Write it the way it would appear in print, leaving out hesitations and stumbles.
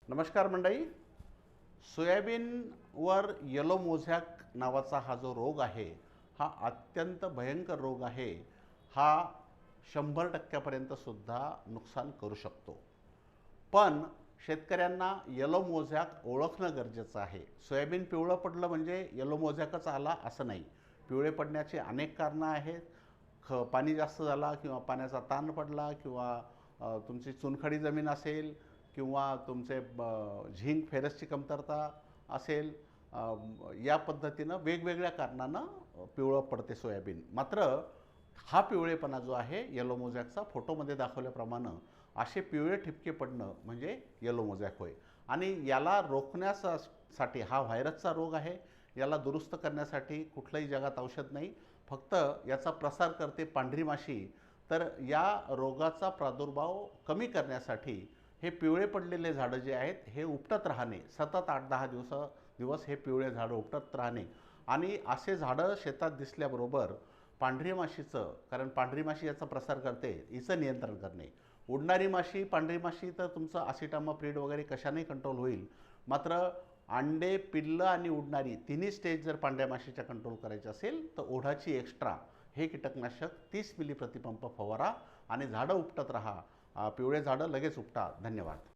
नमस्कार मंडळी. सोयाबीनवर yellow mosaic नावाचा हा जो रोग आहे, हा अत्यंत भयंकर रोग आहे. हा 100% सुद्धा नुकसान करू शकतो. पण शेतकऱ्यांना येलो मोझॅक ओळखणं गरजेचं आहे. सोयाबीन पिवळं पडलं म्हणजे येलो मोझॅकच आला असं नाही. पिवळे पडण्याची अनेक कारणं आहेत. पाणी जास्त झाला किंवा पाण्याचा ताण पडला किंवा तुमची चुनखडी जमीन असेल किंवा तुमचे झिंक फेरसची कमतरता असेल, या पद्धतीनं वेगवेगळ्या कारणानं पिवळं पडते सोयाबीन. मात्र हा पिवळेपणा जो आहे येलो मोझॅकचा, फोटोमध्ये दाखवल्याप्रमाणे असे पिवळे ठिपके पडणं म्हणजे येलो मोझॅक होय. आणि याला रोखण्यासाठी, हा व्हायरसचा रोग आहे, याला दुरुस्त करण्यासाठी कुठलंही जगात औषध नाही. फक्त याचा प्रसार करते पांढरी माशी. तर या रोगाचा प्रादुर्भाव कमी करण्यासाठी हे पिवळे पडलेले झाडं जे आहेत हे उपटत राहणे, सतत 8-10 दिवस हे पिवळे झाडं उपटत राहणे. आणि असे झाडं शेतात दिसल्याबरोबर पांढरी माशीचं, कारण पांढरी माशी याचा प्रसार करते, हिचं नियंत्रण करणे. उडणारी माशी, पांढरी माशी तर तुमचं असिटामाप्रिड वगैरे कशाने कंट्रोल होईल. मात्र अंडे, पिल्लं आणि उडणारी तिन्ही स्टेज जर पांढऱ्या माशीच्या कंट्रोल करायचे असेल तर ओढाची एक्स्ट्रा हे कीटकनाशक 30 मिली प्रतिपंप फवारा आणि झाडं उपटत राहा. पिवळे झाडं लगेच उपटा. धन्यवाद.